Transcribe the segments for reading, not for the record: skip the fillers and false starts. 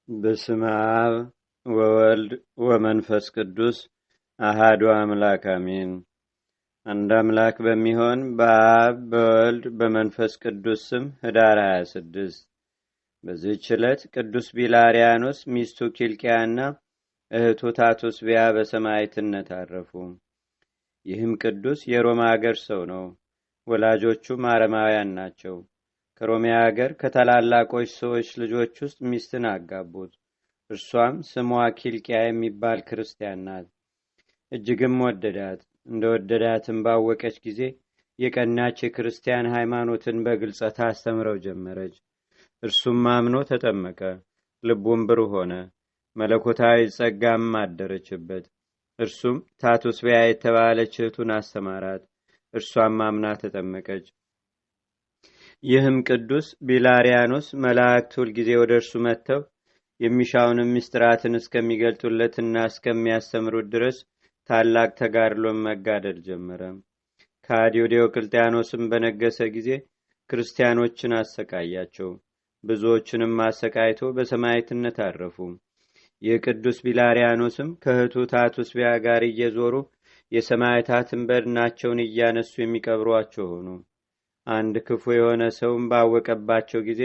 በስመ አብ ወወልድ ወመንፈስ ቅዱስ አሃዱ አምላክ አሜን። አንድ አምላክ በሚሆን በአብ በወልድ በመንፈስ ቅዱስ ስም ህዳር 26 በዚህች ዕለት ቅዱስ ቢላርያኖስ ሚስቱ ኪልቅያና እህቱ ታቱስቢያ በሰማዕትነት አረፉ። ይህም ቅዱስ የሮማ አገር ሰው ነው። ወላጆቹም አረማውያን ናቸው። ከሮሚያ ሀገር ከታላላቆች ሰዎች ልጆች ውስጥ ሚስትን አጋቡት። እርሷም ስሟ ኪልቅያ የሚባል ክርስቲያን ናት። እጅግም ወደዳት። እንደ ወደዳትም ባወቀች ጊዜ የቀናች የክርስቲያን ሃይማኖትን በግልጸት አስተምረው ጀመረች። እርሱም አምኖ ተጠመቀ። ልቡም ብሩህ ሆነ። መለኮታዊ ጸጋም አደረችበት። እርሱም ታቱስቢያ የተባለች እህቱን አስተማራት። እርሷም አምና ተጠመቀች። ይህም ቅዱስ ቢላርያኖስ መላእክት ሁልጊዜ ወደ እርሱ መጥተው የሚሻውንም ምስጢራትን እስከሚገልጡለትና እስከሚያስተምሩት ድረስ ታላቅ ተጋድሎን መጋደል ጀመረ። ከሃዲው ዲዮቅልጥያኖስም በነገሰ ጊዜ ክርስቲያኖችን አሰቃያቸው። ብዙዎችንም አሰቃይቶ በሰማዕትነት አረፉ። ይህ ቅዱስ ቢላርያኖስም ከእህቱ ታቱስቢያ ጋር እየዞሩ የሰማዕታትን በድናቸውን እያነሱ የሚቀብሯቸው ሆኑ። አንድ ክፉ የሆነ ሰውም ባወቀባቸው ጊዜ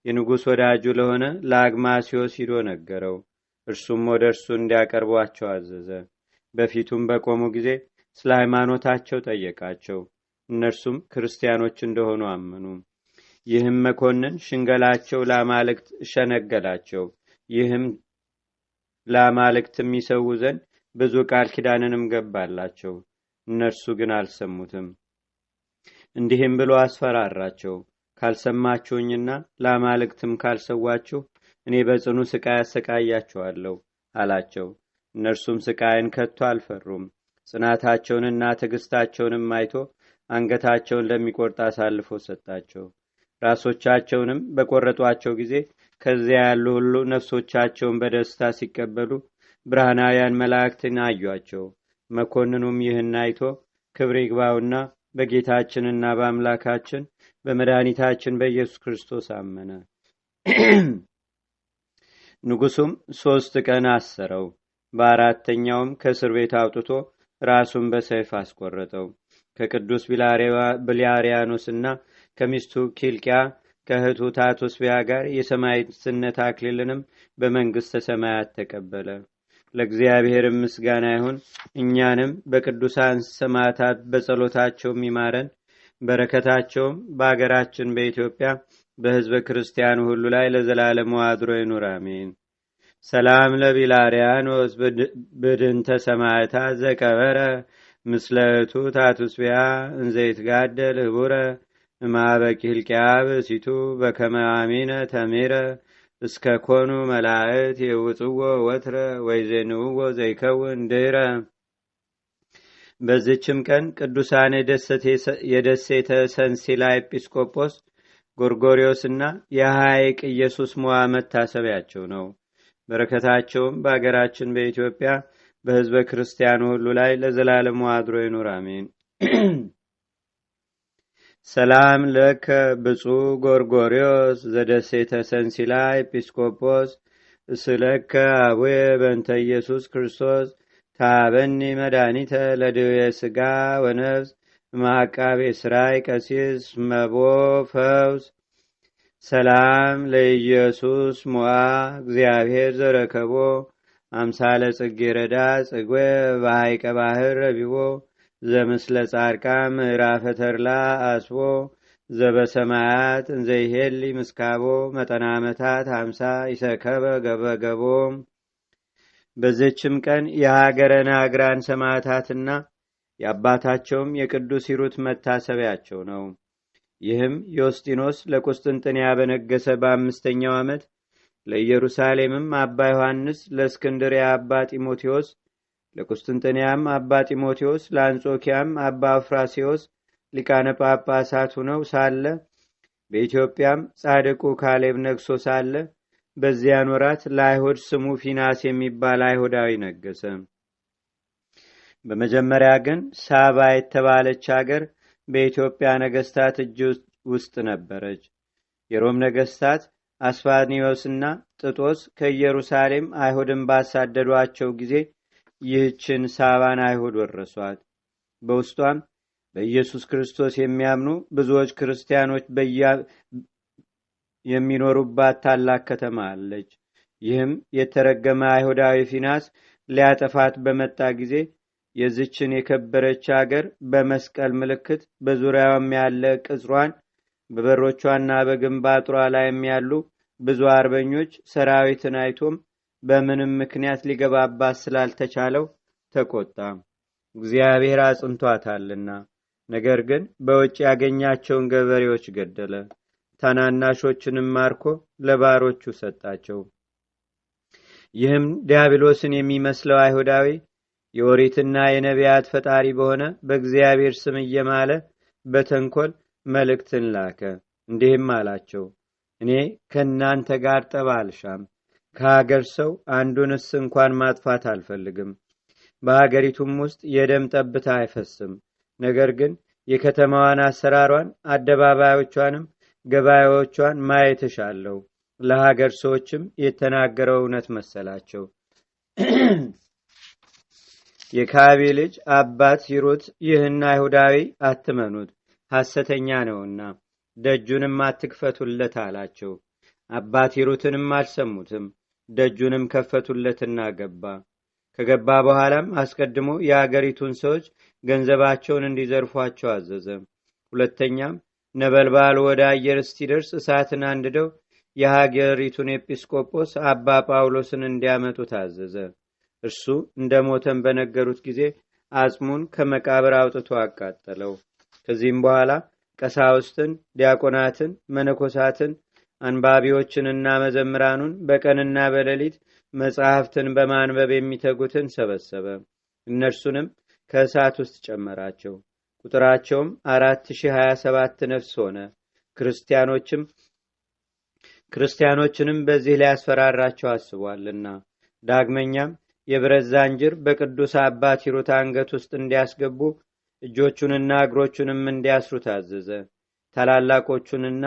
የንጉሥ ወዳጁ ለሆነ ለአግማሲዮስ ሂዶ ነገረው። እርሱም ወደ እርሱ እንዲያቀርቧቸው አዘዘ። በፊቱም በቆሙ ጊዜ ስለ ሃይማኖታቸው ጠየቃቸው። እነርሱም ክርስቲያኖች እንደሆኑ አመኑ። ይህም መኮንን ሽንገላቸው ለአማልክት ሸነገላቸው። ይህም ለአማልክት የሚሰዉ ዘንድ ብዙ ቃል ኪዳንንም ገባላቸው። እነርሱ ግን አልሰሙትም። እንዲህም ብሎ አስፈራራቸው። ካልሰማችሁኝና ለአማልክትም ካልሰዋችሁ እኔ በጽኑ ስቃይ አሰቃያችኋለሁ አላቸው። እነርሱም ስቃይን ከቶ አልፈሩም። ጽናታቸውንና ትዕግስታቸውንም አይቶ አንገታቸውን ለሚቆርጥ አሳልፎ ሰጣቸው። ራሶቻቸውንም በቆረጧቸው ጊዜ ከዚያ ያሉ ሁሉ ነፍሶቻቸውን በደስታ ሲቀበሉ ብርሃናውያን መላእክትን አዩአቸው። መኮንኑም ይህን አይቶ ክብር ይግባውና በጌታችንና በአምላካችን በመድኃኒታችን በኢየሱስ ክርስቶስ አመነ። ንጉሱም 3 ቀን አሰረው። በአራተኛውም ከእስር ቤት አውጥቶ ራሱን በሰይፍ አስቆረጠው። ከቅዱስ ቢላርያኖስና ከሚስቱ ኪልቅያ ከእህቱ ታቱስቢያ ጋር የሰማዕትነት አክሊልንም በመንግሥተ ሰማያት ተቀበለ። ለእግዚአብሔር ምስጋና ይሁን። እኛንም በቅዱሳን ሰማዕታት በጸሎታቸውም ይማረን። በረከታቸውም በአገራችን በኢትዮጵያ በሕዝበ ክርስቲያኑ ሁሉ ላይ ለዘላለሙ አድሮ ይኑር፣ አሜን። ሰላም ለቢላርያኖስ ብድንተ ሰማዕታት ዘቀበረ ምስለ እህቱ ታቱስቢያ እንዘይትጋደል ህቡረ እማበ ኪልቅያ ብእሲቱ በከመ አሚነ ተሜረ እስከ ኮኑ መላእክት የውጽዎ ወትረ ወይዜንውዎ ዘይከውን ድህረ። በዚችም ቀን ቅዱሳን የደሴተ ሰንሲላ ኤጲስቆጶስ ጎርጎሪዮስና የሐይቅ ኢየሱስ ሞዓ መታሰቢያቸው ነው። በረከታቸውም በአገራችን በኢትዮጵያ በሕዝበ ክርስቲያኑ ሁሉ ላይ ለዘላለሙ አድሮ ይኑር፣ አሜን። ሰላም ለከ ብፁዕ ጎርጎሪዮስ ዘደሴተ ሰንሲላ ኤጲስቆጶስ እስለከ አቡየ በንተ ኢየሱስ ክርስቶስ ታበኒ መድኃኒተ ለድዌ ሥጋ ወነፍስ ማቃቤ ስራይ ቀሲስ መቦ ፈውስ። ሰላም ለኢየሱስ ሞዓ እግዚአብሔር ዘረከቦ አምሳለ ጽጌረዳ ጽግዌ በሐይቀ ባህር ረቢቦ ዘምስለ ጻድቃ ምዕራፈ ተርላ አስቦ ዘበሰማያት እንዘይሄሊ ምስካቦ መጠናመታት 50 ይሰከበ ገበገቦ። በዚችም ቀን የሀገረ ናግራን ሰማዕታትና የአባታቸውም የቅዱስ ሂሩት መታሰቢያቸው ነው። ይህም ዮስጢኖስ ለቁስጥንጥንያ በነገሰ በ5ኛው ዓመት ለኢየሩሳሌምም አባ ዮሐንስ፣ ለእስክንድርያ አባ ጢሞቴዎስ፣ ለቁስጥንጥንያም አባ ጢሞቴዎስ፣ ለአንጾኪያም አባ አፍራሲዎስ ሊቃነ ጳጳሳት ሁነው ሳለ በኢትዮጵያም ጻድቁ ካሌብ ነግሶ ሳለ በዚያን ወራት ለአይሁድ ስሙ ፊናስ የሚባል አይሁዳዊ ነገሰ። በመጀመሪያ ግን ሳባ የተባለች አገር በኢትዮጵያ ነገስታት እጅ ውስጥ ነበረች። የሮም ነገስታት አስፋኒዮስና ጥጦስ ከኢየሩሳሌም አይሁድን ባሳደዷቸው ጊዜ ይህችን ሳባን አይሁድ ወረሷት። በውስጧም በኢየሱስ ክርስቶስ የሚያምኑ ብዙዎች ክርስቲያኖች የሚኖሩባት ታላቅ ከተማ አለች። ይህም የተረገመ አይሁዳዊ ፊናስ ሊያጠፋት በመጣ ጊዜ የዝችን የከበረች አገር በመስቀል ምልክት በዙሪያውም ያለ ቅጽሯን በበሮቿና በግንብ አጥሯ ላይም ያሉ ብዙ አርበኞች ሰራዊትን አይቶም በምንም ምክንያት ሊገባባት ስላልተቻለው ተቆጣ። እግዚአብሔር አጽንቷታልና። ነገር ግን በውጭ ያገኛቸውን ገበሬዎች ገደለ። ታናናሾችንም ማርኮ ለባሮቹ ሰጣቸው። ይህም ዲያብሎስን የሚመስለው አይሁዳዊ የኦሪትና የነቢያት ፈጣሪ በሆነ በእግዚአብሔር ስም እየማለ በተንኮል መልእክትን ላከ። እንዲህም አላቸው፣ እኔ ከእናንተ ጋር ጠብ አልሻም። ከሀገር ሰው አንዱንስ እንኳን ማጥፋት አልፈልግም። በሀገሪቱም ውስጥ የደም ጠብታ አይፈስም። ነገር ግን የከተማዋን አሰራሯን፣ አደባባዮቿንም ገበያዎቿን ማየት እሻለሁ። ለሀገር ሰዎችም የተናገረው እውነት መሰላቸው። የካቢ ልጅ አባት ሂሩት ይህን አይሁዳዊ አትመኑት፣ ሐሰተኛ ነውና ደጁንም አትክፈቱለት አላቸው። አባት ሂሩትንም አልሰሙትም። ደጁንም ከፈቱለትና ገባ። ከገባ በኋላም አስቀድሞ የአገሪቱን ሰዎች ገንዘባቸውን እንዲዘርፏቸው አዘዘ። ሁለተኛም ነበልባል ወደ አየር እስቲደርስ እሳትን አንድደው የሀገሪቱን ኤጲስቆጶስ አባ ጳውሎስን እንዲያመጡ ታዘዘ። እርሱ እንደ ሞተን በነገሩት ጊዜ አጽሙን ከመቃብር አውጥቶ አቃጠለው። ከዚህም በኋላ ቀሳውስትን፣ ዲያቆናትን፣ መነኮሳትን፣ አንባቢዎችንና መዘምራኑን በቀንና በሌሊት መጽሐፍትን በማንበብ የሚተጉትን ሰበሰበ። እነርሱንም ከእሳት ውስጥ ጨመራቸው። ቁጥራቸውም 4027 ነፍስ ሆነ። ክርስቲያኖችንም በዚህ ላይ ያስፈራራቸው አስቧልና። ዳግመኛም የብረት ዛንጅር በቅዱስ አባት ሂሩት አንገት ውስጥ እንዲያስገቡ እጆቹንና እግሮቹንም እንዲያስሩ ታዘዘ። ታላላቆቹንና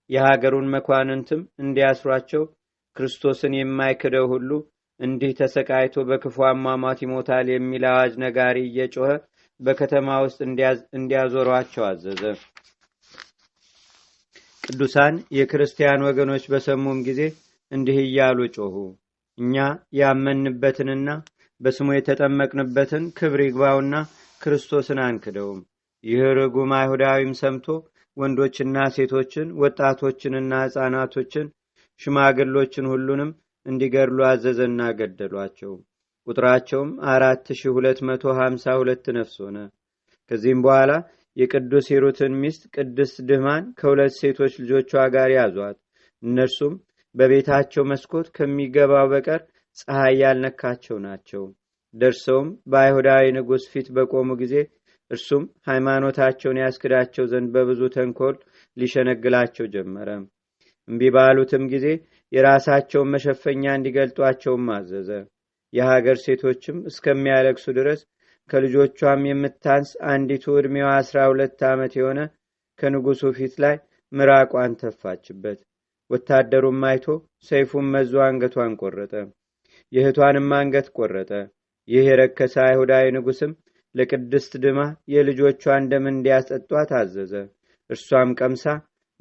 የሀገሩን መኳንንትም እንዲያስሯቸው፣ ክርስቶስን የማይክደው ሁሉ እንዲህ ተሰቃይቶ በክፉ አሟሟት ይሞታል የሚል አዋጅ ነጋሪ እየጮኸ በከተማ ውስጥ እንዲያዞሯቸው አዘዘ። ቅዱሳን የክርስቲያን ወገኖች በሰሙም ጊዜ እንዲህ እያሉ ጮኹ፣ እኛ ያመንበትንና በስሙ የተጠመቅንበትን ክብር ይግባውና ክርስቶስን አንክደውም። ይህ ርጉም አይሁዳዊም ሰምቶ ወንዶችና ሴቶችን፣ ወጣቶችንና ሕፃናቶችን፣ ሽማግሎችን ሁሉንም እንዲገድሉ አዘዘና ገደሏቸው። ቁጥራቸውም 4252 ነፍስ ሆነ። ከዚህም በኋላ የቅዱስ ሂሩትን ሚስት ቅድስት ድህማን ከሁለት ሴቶች ልጆቿ ጋር ያዟት። እነርሱም በቤታቸው መስኮት ከሚገባው በቀር ፀሐይ ያልነካቸው ናቸው። ደርሰውም በአይሁዳዊ ንጉሥ ፊት በቆሙ ጊዜ እርሱም ሃይማኖታቸውን ያስክዳቸው ዘንድ በብዙ ተንኮል ሊሸነግላቸው ጀመረ። እምቢ ባሉትም ጊዜ የራሳቸውን መሸፈኛ እንዲገልጧቸውም አዘዘ። የሀገር ሴቶችም እስከሚያለቅሱ ድረስ ከልጆቿም የምታንስ አንዲቱ ዕድሜዋ 12 ዓመት የሆነ ከንጉሱ ፊት ላይ ምራቋን ተፋችበት። ወታደሩም አይቶ ሰይፉን መዞ አንገቷን ቆረጠ። የእህቷንም አንገት ቆረጠ። ይህ የረከሰ አይሁዳዊ ንጉስም ለቅድስት ድማ የልጆቿን ደም እንዲያስጠጧት አዘዘ። እርሷም ቀምሳ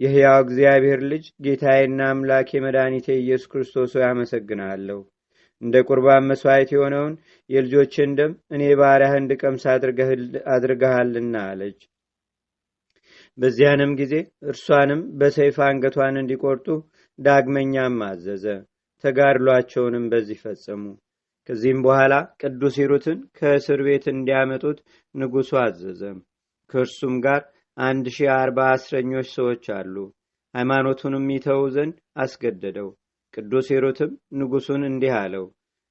የሕያው እግዚአብሔር ልጅ ጌታዬና አምላኬ መድኃኒቴ ኢየሱስ ክርስቶስ ያመሰግናለሁ፣ እንደ ቁርባን መስዋዕት የሆነውን የልጆችን ደም እኔ ባሪያህ እንድቀምስ አድርገሃልና አለች። በዚያንም ጊዜ እርሷንም በሰይፍ አንገቷን እንዲቆርጡ ዳግመኛም አዘዘ። ተጋድሏቸውንም በዚህ ፈጸሙ። ከዚህም በኋላ ቅዱስ ሂሩትን ከእስር ቤት እንዲያመጡት ንጉሡ አዘዘ። ከእርሱም ጋር 1040 እስረኞች ሰዎች አሉ። ሃይማኖቱንም ይተው ዘንድ አስገደደው። ቅዱስ ሂሩትም ንጉሡን እንዲህ አለው፣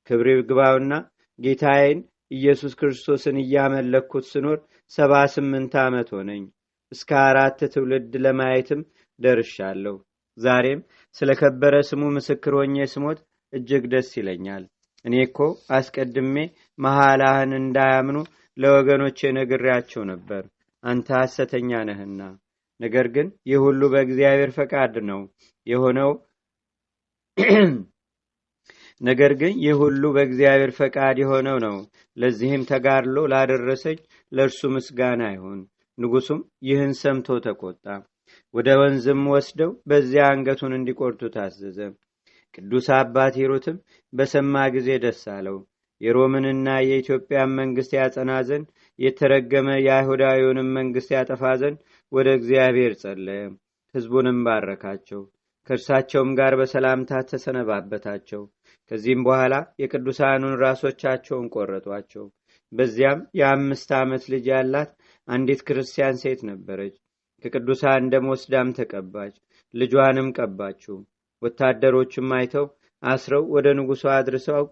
ክብር ይግባውና ጌታዬን ኢየሱስ ክርስቶስን እያመለኩት ስኖር 78 ዓመት ሆነኝ። እስከ 4 ትውልድ ለማየትም ደርሻለሁ። ዛሬም ስለ ከበረ ስሙ ምስክር ሆኜ ስሞት እጅግ ደስ ይለኛል። እኔ እኮ አስቀድሜ መሐላህን እንዳያምኑ ለወገኖቼ ነግሬያቸው ነበር፣ አንተ ሐሰተኛ ነህና። ነገር ግን ይህ ሁሉ በእግዚአብሔር ፈቃድ ነው የሆነው ነገር ግን ይህ ሁሉ በእግዚአብሔር ፈቃድ የሆነው ነው። ለዚህም ተጋድሎ ላደረሰኝ ለእርሱ ምስጋና ይሁን። ንጉሱም ይህን ሰምቶ ተቆጣ። ወደ ወንዝም ወስደው በዚያ አንገቱን እንዲቆርጡ ታዘዘ። ቅዱስ አባት ሂሩትም በሰማ ጊዜ ደስ አለው። የሮምንና የኢትዮጵያን መንግስት ያጸና ዘንድ የተረገመ የአይሁዳዊውንም መንግስት ያጠፋ ዘንድ ወደ እግዚአብሔር ጸለየ። ሕዝቡንም ባረካቸው። ከእርሳቸውም ጋር በሰላምታ ተሰነባበታቸው። ከዚህም በኋላ የቅዱሳኑን ራሶቻቸውን ቆረጧቸው። በዚያም የ5 ዓመት ልጅ ያላት አንዲት ክርስቲያን ሴት ነበረች። ከቅዱሳን ደም ወስዳም ተቀባች። ልጇንም ቀባችው። ወታደሮችም አይተው አስረው ወደ ንጉሡ አድርሰው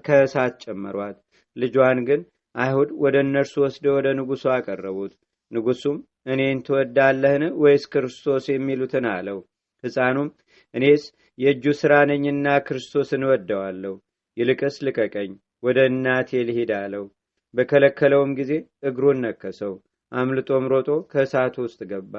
ከእሳት ጨመሯት። ልጇን ግን አይሁድ ወደ እነርሱ ወስደው ወደ ንጉሡ አቀረቡት። ንጉሡም እኔን ትወዳለህን ወይስ ክርስቶስ የሚሉትን አለው። ሕፃኑም እኔስ የእጁ ሥራ ነኝና ክርስቶስን እወደዋለሁ፣ ይልቅስ ልቀቀኝ፣ ወደ እናቴ ልሂድ አለው። በከለከለውም ጊዜ እግሩን ነከሰው። አምልጦም ሮጦ ከእሳቱ ውስጥ ገባ።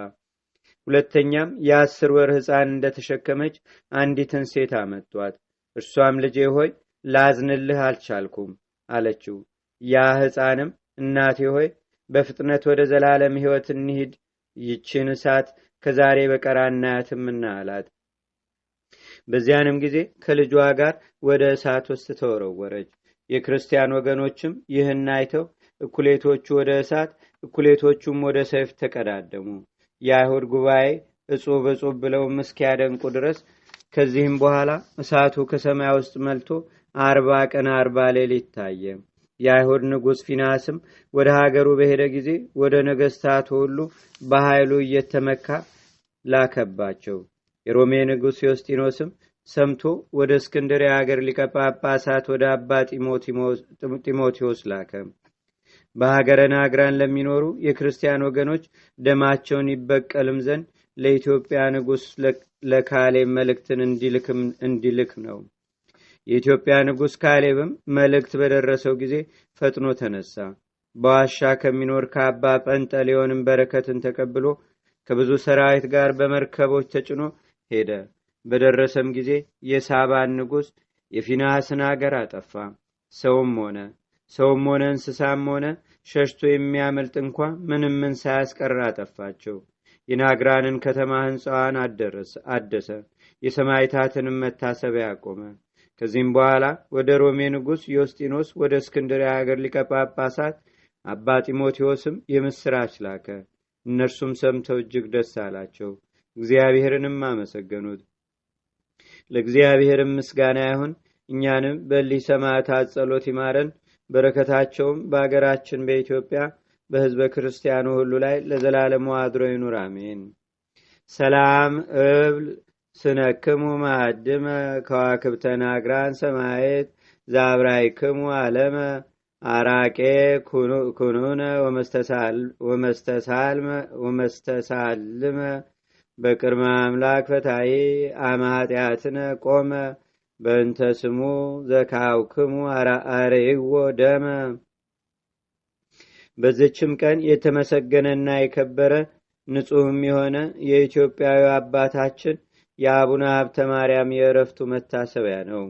ሁለተኛም የ10 ወር ሕፃን እንደተሸከመች አንዲትን ሴት አመጧት። እርሷም ልጄ ሆይ ላዝንልህ አልቻልኩም አለችው። ያ ሕፃንም እናቴ ሆይ በፍጥነት ወደ ዘላለም ሕይወት እንሂድ፣ ይችን እሳት ከዛሬ በቀር አናያትምና አላት። በዚያንም ጊዜ ከልጇ ጋር ወደ እሳት ውስጥ ተወረወረች። የክርስቲያን ወገኖችም ይህን አይተው እኩሌቶቹ ወደ እሳት እኩሌቶቹም ወደ ሰይፍ ተቀዳደሙ። የአይሁድ ጉባኤ እጹብ እጹብ ብለው እስኪያደንቁ ድረስ። ከዚህም በኋላ እሳቱ ከሰማይ ውስጥ መልቶ 40 ቀን 40 ሌሊት ታየ። የአይሁድ ንጉሥ ፊናስም ወደ ሀገሩ በሄደ ጊዜ ወደ ነገሥታቱ ሁሉ በኃይሉ እየተመካ ላከባቸው። የሮሜ ንጉሥ ዮስጢኖስም ሰምቶ ወደ እስክንድርያ ሀገር ሊቀ ጳጳሳት ወደ አባ ጢሞቴዎስ ላከ። በሀገረ ናግራን ለሚኖሩ የክርስቲያን ወገኖች ደማቸውን ይበቀልም ዘንድ ለኢትዮጵያ ንጉሥ ለካሌብ መልእክትን እንዲልክ ነው። የኢትዮጵያ ንጉሥ ካሌብም መልእክት በደረሰው ጊዜ ፈጥኖ ተነሳ። በዋሻ ከሚኖር ከአባ ጰንጠሌዎንም በረከትን ተቀብሎ ከብዙ ሰራዊት ጋር በመርከቦች ተጭኖ ሄደ። በደረሰም ጊዜ የሳባን ንጉሥ የፊናስን አገር አጠፋ። ሰውም ሆነ እንስሳም ሆነ ሸሽቶ የሚያመልጥ እንኳ ምንም ምን ሳያስቀር አጠፋቸው። የናግራንን ከተማ ሕንፃዋን አደሰ። የሰማዕታትንም መታሰቢያ አቆመ። ከዚህም በኋላ ወደ ሮሜ ንጉሥ ዮስጢኖስ ወደ እስክንድርያ ሀገር ሊቀ ጳጳሳት አባ ጢሞቴዎስም የምስራች ላከ። እነርሱም ሰምተው እጅግ ደስ አላቸው። እግዚአብሔርንም አመሰገኑት። ለእግዚአብሔርም ምስጋና ይሁን። እኛንም በሊህ ሰማዕታት ጸሎት ይማረን። በረከታቸውም በአገራችን በኢትዮጵያ በሕዝበ ክርስቲያኑ ሁሉ ላይ ለዘላለሙ አድሮ ይኑር፣ አሜን። ሰላም እብል ስነክሙ ማዕድመ ከዋክብተ ናግራን ሰማየት ዛብራይክሙ አለመ አራቄ ኩኑነ ወመስተሳልመ በቅድመ አምላክ ፈታይ አማጢአትነ ቆመ በእንተ ስሙ ዘካውክሙ አሬዎ ደመ። በዚችም ቀን የተመሰገነና የከበረ ንጹሕም የሆነ የኢትዮጵያዊ አባታችን የአቡነ ሀብተ ማርያም የእረፍቱ መታሰቢያ ነው።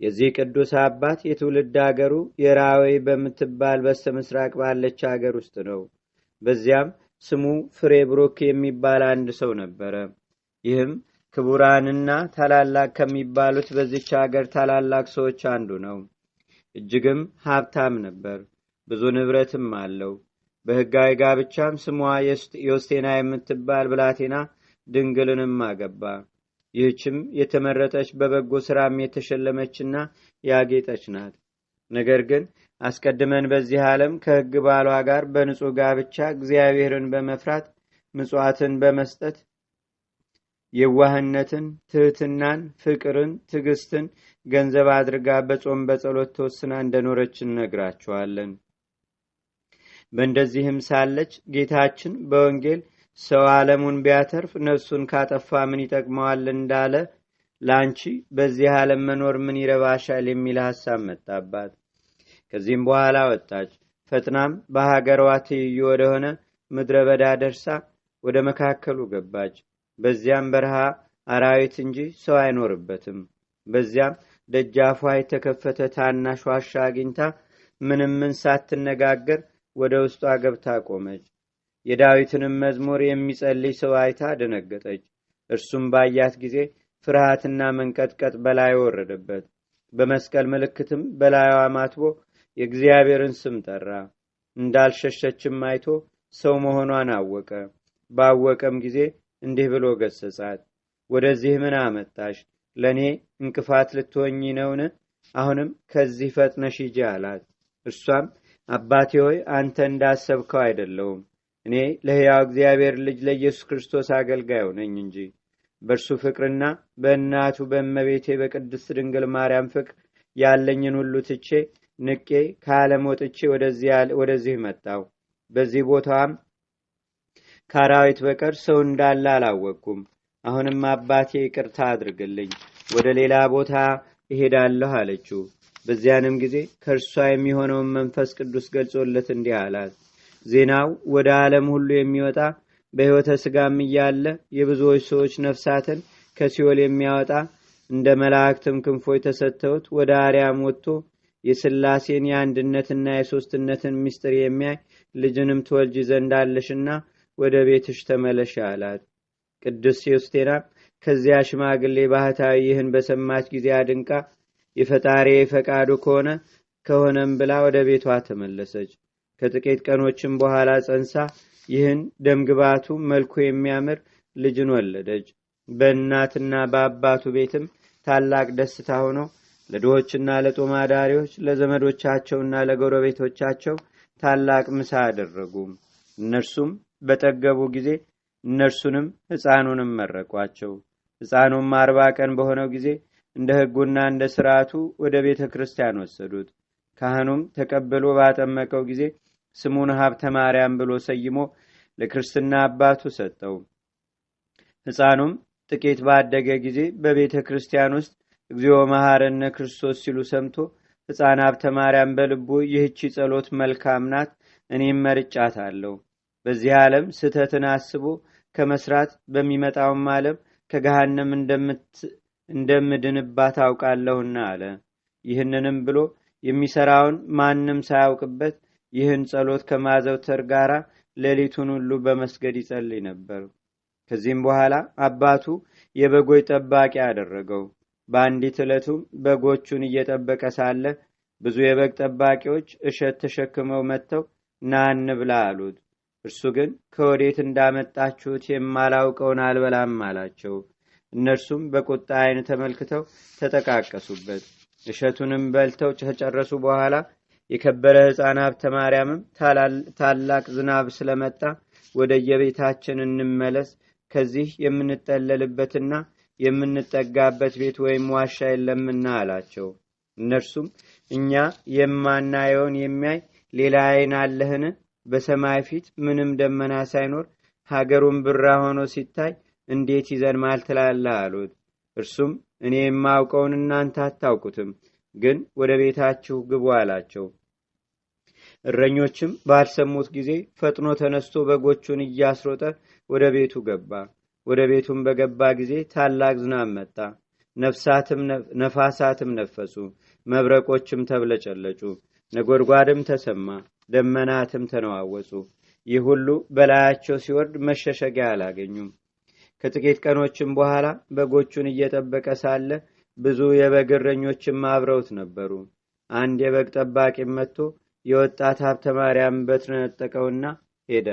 የዚህ ቅዱስ አባት የትውልድ አገሩ የራዌ በምትባል በስተ ምስራቅ ባለች አገር ውስጥ ነው። በዚያም ስሙ ፍሬ ብሩክ የሚባል አንድ ሰው ነበረ። ይህም ክቡራንና ታላላቅ ከሚባሉት በዚች አገር ታላላቅ ሰዎች አንዱ ነው። እጅግም ሀብታም ነበር። ብዙ ንብረትም አለው። በሕጋዊ ጋብቻም ስሟ ዮስቴና የምትባል ብላቴና ድንግልንም አገባ። ይህችም የተመረጠች በበጎ ሥራም የተሸለመችና ያጌጠች ናት። ነገር ግን አስቀድመን በዚህ ዓለም ከሕግ ባሏ ጋር በንጹሕ ጋብቻ እግዚአብሔርን በመፍራት ምጽዋትን በመስጠት የዋህነትን፣ ትሕትናን፣ ፍቅርን፣ ትዕግስትን ገንዘብ አድርጋ በጾም በጸሎት ተወስና እንደኖረች እነግራችኋለን። በእንደዚህም ሳለች ጌታችን በወንጌል ሰው ዓለሙን ቢያተርፍ ነፍሱን ካጠፋ ምን ይጠቅመዋል እንዳለ ለአንቺ በዚህ ዓለም መኖር ምን ይረባሻል የሚል ሐሳብ መጣባት። ከዚህም በኋላ ወጣች። ፈጥናም በሀገሯ ትይዩ ወደሆነ ምድረ በዳ ደርሳ ወደ መካከሉ ገባች። በዚያም በረሃ አራዊት እንጂ ሰው አይኖርበትም። በዚያም ደጃፏ የተከፈተ ታናሽ ዋሻ አግኝታ ምንም ምን ሳትነጋገር ወደ ውስጧ ገብታ ቆመች። የዳዊትንም መዝሙር የሚጸልይ ሰው አይታ ደነገጠች። እርሱም ባያት ጊዜ ፍርሃትና መንቀጥቀጥ በላይ ወረደበት። በመስቀል ምልክትም በላይዋ ማትቦ የእግዚአብሔርን ስም ጠራ። እንዳልሸሸችም አይቶ ሰው መሆኗን አወቀ። ባወቀም ጊዜ እንዲህ ብሎ ገሰጻት። ወደዚህ ምን አመጣሽ? ለእኔ እንቅፋት ልትሆኚ ነውን? አሁንም ከዚህ ፈጥነሽ ሂጂ አላት። እርሷም አባቴ ሆይ አንተ እንዳሰብከው አይደለሁም። እኔ ለሕያው እግዚአብሔር ልጅ ለኢየሱስ ክርስቶስ አገልጋዩ ነኝ እንጂ በእርሱ ፍቅርና በእናቱ በእመቤቴ በቅድስት ድንግል ማርያም ፍቅር ያለኝን ሁሉ ትቼ ንቄ ከዓለም ወጥቼ ወደዚህ መጣው። በዚህ ቦታም ከአራዊት በቀር ሰው እንዳለ አላወቅኩም። አሁንም አባቴ ይቅርታ አድርግልኝ፣ ወደ ሌላ ቦታ እሄዳለሁ አለችው። በዚያንም ጊዜ ከእርሷ የሚሆነውን መንፈስ ቅዱስ ገልጾለት እንዲህ አላት። ዜናው ወደ ዓለም ሁሉ የሚወጣ በሕይወተ ሥጋም እያለ የብዙዎች ሰዎች ነፍሳትን ከሲኦል የሚያወጣ እንደ መላእክትም ክንፎች ተሰጥተውት ወደ አርያም ወጥቶ የሥላሴን የአንድነትና የሦስትነትን ምስጢር የሚያይ ልጅንም ትወልጂ ዘንድ አለሽና ወደ ቤትሽ ተመለሽ አላት። ቅድስት ዮስቴና ከዚያ ሽማግሌ ባህታዊ ይህን በሰማች ጊዜ አድንቃ የፈጣሪ ፈቃዱ ከሆነም ብላ ወደ ቤቷ ተመለሰች። ከጥቂት ቀኖችም በኋላ ጸንሳ ይህን ደምግባቱ መልኩ የሚያምር ልጅን ወለደች። በእናትና በአባቱ ቤትም ታላቅ ደስታ ሆኖ ለድሆችና ለጦማዳሪዎች ለዘመዶቻቸውና ለጎረቤቶቻቸው ታላቅ ምሳ አደረጉ። እነርሱም በጠገቡ ጊዜ እነርሱንም ሕፃኑንም መረቋቸው። ሕፃኑም 40 ቀን በሆነው ጊዜ እንደ ሕጉና እንደ ሥርዓቱ ወደ ቤተ ክርስቲያን ወሰዱት። ካህኑም ተቀብሎ ባጠመቀው ጊዜ ስሙን ሀብተ ማርያም ብሎ ሰይሞ ለክርስትና አባቱ ሰጠው። ሕፃኑም ጥቂት ባደገ ጊዜ በቤተ ክርስቲያን ውስጥ እግዚኦ መሐረነ ክርስቶስ ሲሉ ሰምቶ ሕፃን ሀብተ ማርያም በልቡ ይህቺ ጸሎት መልካም ናት፣ እኔም መርጫታለሁ። በዚህ ዓለም ስተትን አስቦ ከመስራት በሚመጣውም ዓለም ከገሃነም እንደምድንባት አውቃለሁና አለ። ይህንንም ብሎ የሚሰራውን ማንም ሳያውቅበት ይህን ጸሎት ከማዘውተር ጋር ሌሊቱን ሁሉ በመስገድ ይጸልይ ነበር። ከዚህም በኋላ አባቱ የበጎች ጠባቂ አደረገው። በአንዲት ዕለቱም በጎቹን እየጠበቀ ሳለ ብዙ የበግ ጠባቂዎች እሸት ተሸክመው መጥተው ና እንብላ አሉት። እርሱ ግን ከወዴት እንዳመጣችሁት የማላውቀውን አልበላም አላቸው። እነርሱም በቁጣ ዓይን ተመልክተው ተጠቃቀሱበት። እሸቱንም በልተው ከጨረሱ በኋላ የከበረ ሕፃን ሀብተ ማርያምም ታላቅ ዝናብ ስለመጣ ወደ የቤታችን እንመለስ፣ ከዚህ የምንጠለልበትና የምንጠጋበት ቤት ወይም ዋሻ የለምና አላቸው። እነርሱም እኛ የማናየውን የሚያይ ሌላ ዓይን አለህን? በሰማይ ፊት ምንም ደመና ሳይኖር ሀገሩን ብራ ሆኖ ሲታይ እንዴት ይዘን ማልትላለህ አሉት። እርሱም እኔ የማውቀውን እናንተ አታውቁትም፣ ግን ወደ ቤታችሁ ግቡ አላቸው። እረኞችም ባልሰሙት ጊዜ ፈጥኖ ተነስቶ በጎቹን እያስሮጠ ወደ ቤቱ ገባ። ወደ ቤቱም በገባ ጊዜ ታላቅ ዝናብ መጣ። ነፋሳትም ነፈሱ፣ መብረቆችም ተብለጨለጩ፣ ነጎድጓድም ተሰማ፣ ደመናትም ተነዋወጹ። ይህ ሁሉ በላያቸው ሲወርድ መሸሸጊያ አላገኙም። ከጥቂት ቀኖችም በኋላ በጎቹን እየጠበቀ ሳለ ብዙ የበግ እረኞችም አብረውት ነበሩ። አንድ የበግ ጠባቂም መጥቶ የወጣት ሀብተ ማርያም በትር ነጠቀውና ሄደ።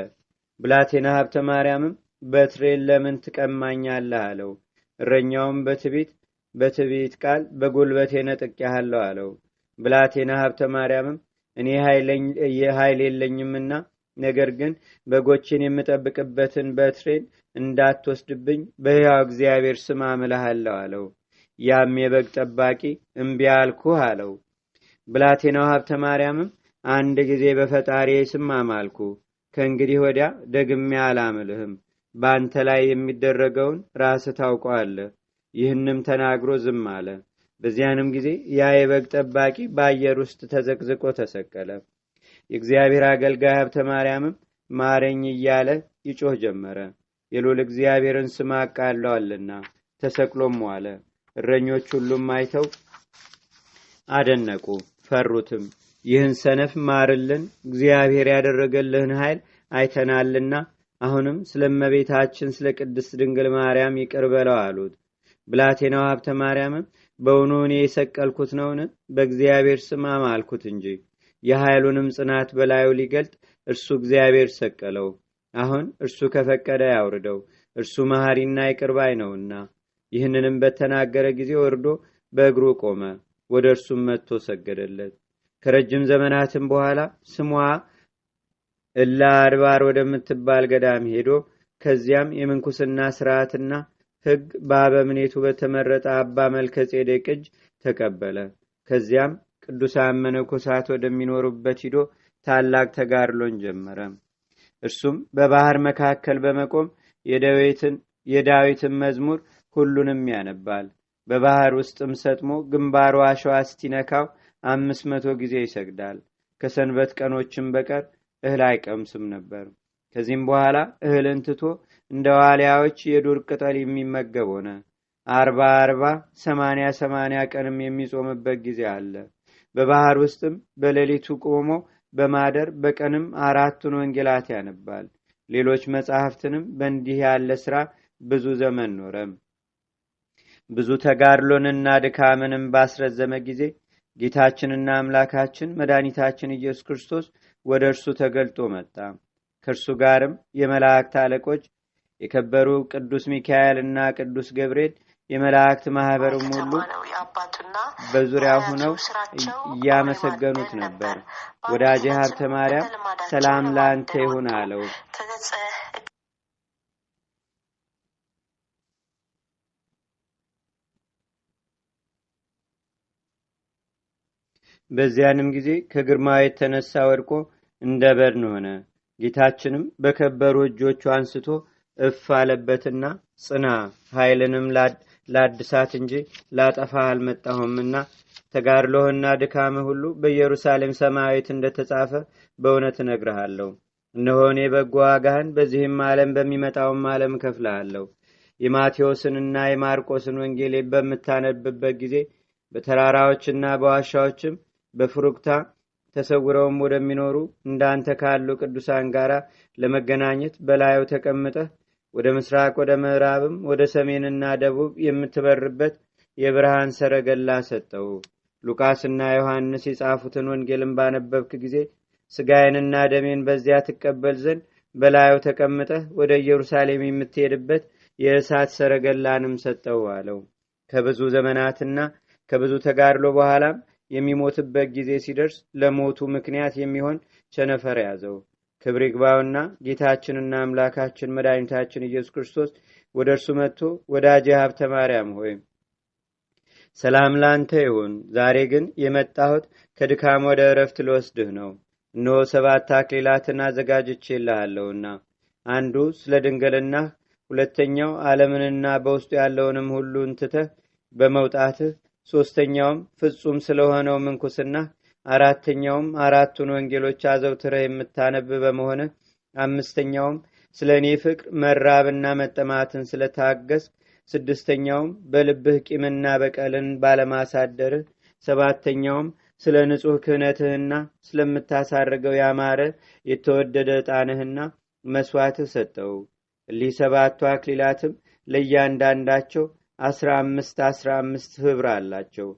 ብላቴና ሀብተ ማርያምም በትሬን ለምን ትቀማኛለህ አለው። እረኛውም በትዕቢት ቃል በጉልበቴ ነጥቄሃለሁ አለው። ብላቴና ሀብተ ማርያምም እኔ ኃይል የለኝምና ነገር ግን በጎችን የምጠብቅበትን በትሬን እንዳትወስድብኝ በሕያው እግዚአብሔር ስም አምልሃለሁ አለው። ያም የበግ ጠባቂ እምቢ አልኩህ አለው። ብላቴናው ሀብተ ማርያምም አንድ ጊዜ በፈጣሪ ስም አማልኩ፣ ከእንግዲህ ወዲያ ደግሜ አላምልህም፣ በአንተ ላይ የሚደረገውን ራስህ ታውቀዋለህ። ይህንም ተናግሮ ዝም አለ። በዚያንም ጊዜ ያ የበግ ጠባቂ በአየር ውስጥ ተዘቅዝቆ ተሰቀለ። የእግዚአብሔር አገልጋይ ሀብተ ማርያምም ማረኝ እያለ ይጮህ ጀመረ፣ የልዑል እግዚአብሔርን ስም አቃለዋልና። ተሰቅሎም ዋለ። እረኞች ሁሉም አይተው አደነቁ፣ ፈሩትም። ይህን ሰነፍ ማርልን፣ እግዚአብሔር ያደረገልህን ኃይል አይተናልና አሁንም ስለመቤታችን ስለ ቅድስት ድንግል ማርያም ይቅር በለው አሉት። ብላቴናው ሀብተ ማርያምም በውኑ እኔ የሰቀልኩት ነውን? በእግዚአብሔር ስም አማልኩት እንጂ። የኃይሉንም ጽናት በላዩ ሊገልጥ እርሱ እግዚአብሔር ሰቀለው። አሁን እርሱ ከፈቀደ ያውርደው፣ እርሱ መሐሪና ይቅር ባይ ነውና። ይህንንም በተናገረ ጊዜ ወርዶ በእግሩ ቆመ። ወደ እርሱም መጥቶ ሰገደለት። ከረጅም ዘመናትም በኋላ ስሟ እላ አድባር ወደምትባል ገዳም ሄዶ ከዚያም የምንኩስና ስርዓትና ሕግ በአበምኔቱ በተመረጠ አባ መልከ ጼዴቅ እጅ ተቀበለ። ከዚያም ቅዱሳን መነኮሳት ወደሚኖሩበት ሂዶ ታላቅ ተጋድሎን ጀመረ። እርሱም በባህር መካከል በመቆም የዳዊትን መዝሙር ሁሉንም ያነባል። በባህር ውስጥም ሰጥሞ ግንባሩ አሸዋ እስቲነካው 500 ጊዜ ይሰግዳል። ከሰንበት ቀኖችም በቀር እህል አይቀምስም ነበር። ከዚህም በኋላ እህልን ትቶ እንደ ዋልያዎች የዱር ቅጠል የሚመገብ ሆነ። 40 80 ቀንም የሚጾምበት ጊዜ አለ። በባህር ውስጥም በሌሊቱ ቆሞ በማደር በቀንም 4ቱን ወንጌላት ያነባል። ሌሎች መጻሕፍትንም በእንዲህ ያለ ስራ ብዙ ዘመን ኖረ። ብዙ ተጋድሎንና ድካምንም ባስረዘመ ጊዜ ጌታችንና አምላካችን መድኃኒታችን ኢየሱስ ክርስቶስ ወደ እርሱ ተገልጦ መጣ። ከእርሱ ጋርም የመላእክት አለቆች የከበሩ ቅዱስ ሚካኤል እና ቅዱስ ገብርኤል የመላእክት ማህበርም ሁሉ በዙሪያው ሆነው እያመሰገኑት ነበር። ወዳጄ ሀብተ ማርያም ሰላም ላንተ ይሁን አለው። በዚያንም ጊዜ ከግርማው የተነሳ ወድቆ እንደ በድን ሆነ። ጌታችንም በከበሩ እጆቹ አንስቶ እፍ አለበትና ጽና፣ ኃይልንም ላድሳት እንጂ ላጠፋ አልመጣሁምና ተጋድሎህና ድካምህ ሁሉ በኢየሩሳሌም ሰማያዊት እንደተጻፈ በእውነት እነግርሃለሁ። እነሆ እኔ በጎ ዋጋህን በዚህም ዓለም በሚመጣውም ዓለም እከፍልሃለሁ። የማቴዎስንና የማርቆስን ወንጌል በምታነብበት ጊዜ በተራራዎችና በዋሻዎችም በፍሩክታ ተሰውረውም ወደሚኖሩ እንዳንተ ካሉ ቅዱሳን ጋር ለመገናኘት በላዩ ተቀምጠህ ወደ ምስራቅ ወደ ምዕራብም ወደ ሰሜንና ደቡብ የምትበርበት የብርሃን ሰረገላ ሰጠው። ሉቃስና ዮሐንስ የጻፉትን ወንጌልን ባነበብክ ጊዜ ስጋዬንና ደሜን በዚያ ትቀበል ዘንድ በላዩ ተቀምጠህ ወደ ኢየሩሳሌም የምትሄድበት የእሳት ሰረገላንም ሰጠው አለው። ከብዙ ዘመናትና ከብዙ ተጋድሎ በኋላም የሚሞትበት ጊዜ ሲደርስ ለሞቱ ምክንያት የሚሆን ቸነፈር ያዘው። ክብር ይግባውና ጌታችንና አምላካችን መድኃኒታችን ኢየሱስ ክርስቶስ ወደ እርሱ መጥቶ ወዳጄ ሀብተ ማርያም ሆይ ሰላም ላንተ ይሁን፣ ዛሬ ግን የመጣሁት ከድካም ወደ እረፍት ልወስድህ ነው። እነሆ 7 አክሊላትን አዘጋጅቼልሃለሁና አንዱ ስለ ድንግልናህ፣ ሁለተኛው ዓለምንና በውስጡ ያለውንም ሁሉ እንትተህ በመውጣትህ፣ ሶስተኛውም ፍጹም ስለሆነው ምንኩስና፣ አራተኛውም 4ቱን ወንጌሎች አዘውትረህ የምታነብ በመሆንህ፣ አምስተኛውም ስለ እኔ ፍቅር መራብና መጠማትን ስለታገስ፣ ስድስተኛውም በልብህ ቂምና በቀልን ባለማሳደርህ፣ ሰባተኛውም ስለ ንጹሕ ክህነትህና ስለምታሳርገው ያማረ የተወደደ ዕጣንህና መስዋዕትህ ሰጠው። እሊህ 7ቱ አክሊላትም ለእያንዳንዳቸው 15 ህብር አላቸው።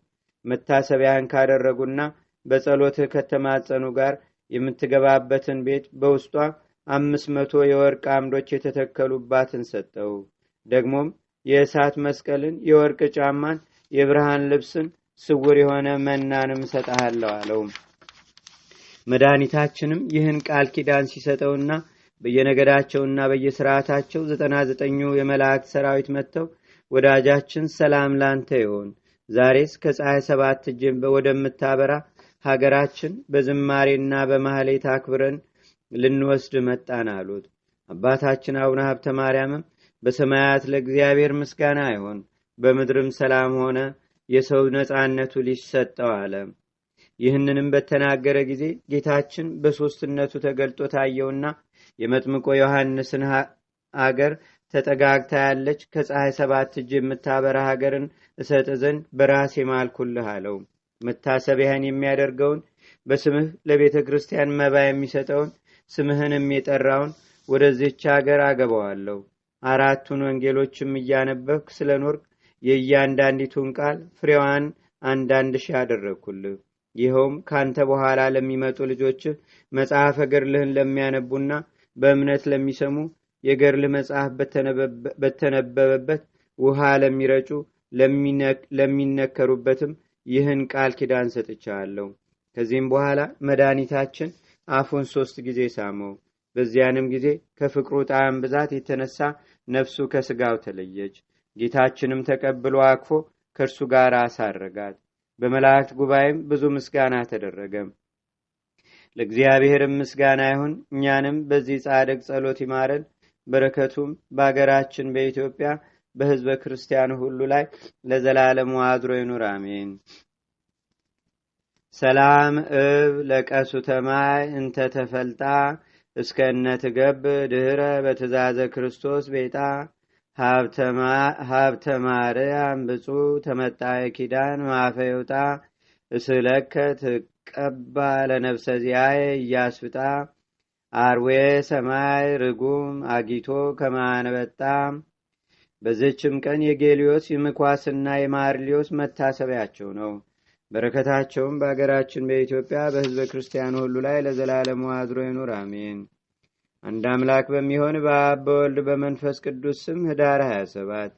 መታሰቢያን ካደረጉና በጸሎትህ ከተማጸኑ ጋር የምትገባበትን ቤት በውስጧ 500 የወርቅ አምዶች የተተከሉባትን ሰጠው። ደግሞም የእሳት መስቀልን፣ የወርቅ ጫማን፣ የብርሃን ልብስን፣ ስውር የሆነ መናንም ሰጠሃለሁ አለው። መድኃኒታችንም ይህን ቃል ኪዳን ሲሰጠውና በየነገዳቸውና በየስርዓታቸው 99ኙ የመላእክት ሰራዊት መጥተው ወዳጃችን ሰላም ላንተ ይሆን፣ ዛሬስ ከፀሐይ 7 እጅ ወደምታበራ ሀገራችን በዝማሬና በማህሌት አክብረን ልንወስድ መጣን አሉት። አባታችን አቡነ ሀብተ ማርያምም በሰማያት ለእግዚአብሔር ምስጋና ይሆን፣ በምድርም ሰላም ሆነ፣ የሰው ነፃነቱ ሊሰጠው አለ። ይህንንም በተናገረ ጊዜ ጌታችን በሶስትነቱ ተገልጦ ታየውና የመጥምቆ ዮሐንስን አገር ተጠጋግታ ያለች ከፀሐይ 7 እጅ የምታበራ ሀገርን እሰጥ ዘንድ በራሴ ማልኩልህ አለው። መታሰቢያህን የሚያደርገውን በስምህ ለቤተ ክርስቲያን መባ የሚሰጠውን ስምህንም የጠራውን ወደዚህች ሀገር አገባዋለሁ። 4ቱን ወንጌሎችም እያነበብክ ስለኖርክ የእያንዳንዲቱን ቃል ፍሬዋን 1,000 አደረግኩልህ። ይኸውም ካንተ በኋላ ለሚመጡ ልጆችህ መጽሐፈ ገድልህን ለሚያነቡና በእምነት ለሚሰሙ የገድልህ መጽሐፍ በተነበበበት ውሃ ለሚረጩ ለሚነከሩበትም ይህን ቃል ኪዳን ሰጥቻለሁ። ከዚህም በኋላ መድኃኒታችን አፉን 3 ጊዜ ሳመው። በዚያንም ጊዜ ከፍቅሩ ጣዕም ብዛት የተነሳ ነፍሱ ከስጋው ተለየች። ጌታችንም ተቀብሎ አቅፎ ከእርሱ ጋር አሳረጋት። በመላእክት ጉባኤም ብዙ ምስጋና ተደረገ። ለእግዚአብሔርም ምስጋና ይሁን። እኛንም በዚህ ጻድቅ ጸሎት ይማረን። በረከቱም በአገራችን በኢትዮጵያ በሕዝበ ክርስቲያኑ ሁሉ ላይ ለዘላለሙ አድሮ ይኑር፣ አሜን። ሰላም እብ ለቀሱ ተማይ እንተ ተፈልጣ እስከ እነትገብ ድህረ በትእዛዘ ክርስቶስ ቤጣ ሀብተ ማርያም ብፁ ተመጣየ ኪዳን ማፈየውጣ እስለከ ትቀባ ለነፍሰ ዚያየ እያስፍጣ አርዌ ሰማይ ርጉም አጊቶ ከማነበጣ። በዝችም ቀን የጌሊዮስ የምኳስና የማርሊዮስ መታሰቢያቸው ነው። በረከታቸውም በአገራችን በኢትዮጵያ በሕዝበ ክርስቲያኑ ሁሉ ላይ ለዘላለሙ አድሮ ይኑር፣ አሜን። አንድ አምላክ በሚሆን በአብ በወልድ በመንፈስ ቅዱስ ስም ህዳር 27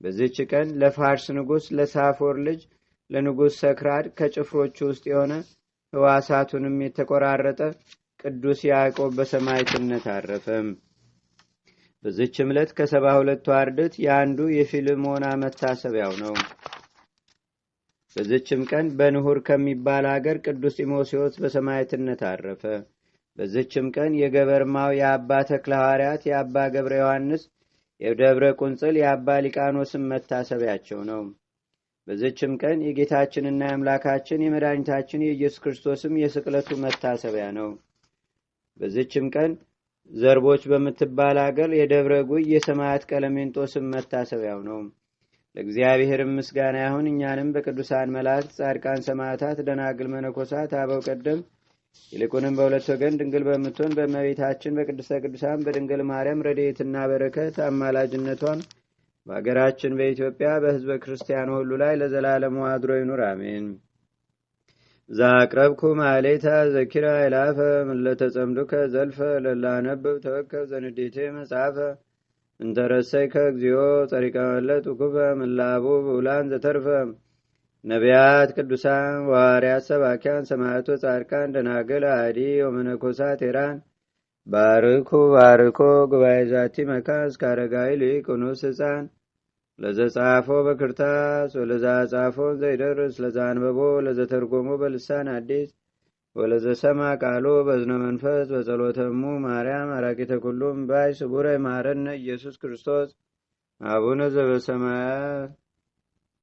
በዚች ቀን ለፋርስ ንጉሥ ለሳፎር ልጅ ለንጉሥ ሰክራድ ከጭፍሮቹ ውስጥ የሆነ ሕዋሳቱንም የተቆራረጠ ቅዱስ ያዕቆብ በሰማዕትነት አረፈም። በዚች ዕለት ከ72ቱ አርድእት የአንዱ የፊልሞና መታሰቢያው ነው። በዚችም ቀን በንሁር ከሚባል አገር ቅዱስ ጢሞቴዎስ በሰማዕትነት አረፈ። በዚችም ቀን የገበርማው የአባ ተክለ ሐዋርያት የአባ ገብረ ዮሐንስ የደብረ ቁንጽል የአባ ሊቃኖስም መታሰቢያቸው ነው። በዚችም ቀን የጌታችንና የአምላካችን የመድኃኒታችን የኢየሱስ ክርስቶስም የስቅለቱ መታሰቢያ ነው። በዚችም ቀን ዘርቦች በምትባል አገር የደብረ ጉይ የሰማያት ቀለሜንጦስም መታሰቢያው ነው። ለእግዚአብሔር ምስጋና ይሁን። እኛንም በቅዱሳን መላእክት፣ ጻድቃን፣ ሰማዕታት፣ ደናግል፣ መነኮሳት፣ አበው ቀደም ይልቁንም በሁለት ወገን ድንግል በምትሆን በእመቤታችን በቅድስተ ቅዱሳን በድንግል ማርያም ረድኤትና በረከት አማላጅነቷን በአገራችን በኢትዮጵያ በሕዝበ ክርስቲያኑ ሁሉ ላይ ለዘላለሙ አድሮ ይኑር፣ አሜን። ዛቅረብኩ ማሌታ ዘኪራ ይላፈ ምለተጸምዱከ ዘልፈ ለላነብብ ተወከብ ዘንዴቴ መጽሐፈ እንተረሰይከ እግዚኦ ጸሪቀ መለት ውኩፈ ምላቡ ብውላን ዘተርፈ ነቢያት፣ ቅዱሳን፣ ዋርያት፣ ሰባኪያን፣ ሰማዕቶ፣ ጻድቃን፣ ደናግል፣ አዲ ወመነኮሳት ሄራን ባርኩ ባርኮ ጉባኤ ዛቲ መካን እስከ አረጋዊ ሊቅ ኑስ ሕፃን ለዘጻፎ በክርታስ ወለዛ ጻፎን ዘይደርስ ለዛ አንበቦ ለዘተርጎሞ በልሳን አዲስ ወለዘሰማ ቃሎ በዝነ መንፈስ በጸሎተሙ ማርያም አራቂተ ኩሉም ባይ ስቡረ ማረነ ኢየሱስ ክርስቶስ አቡነ ዘበሰማያት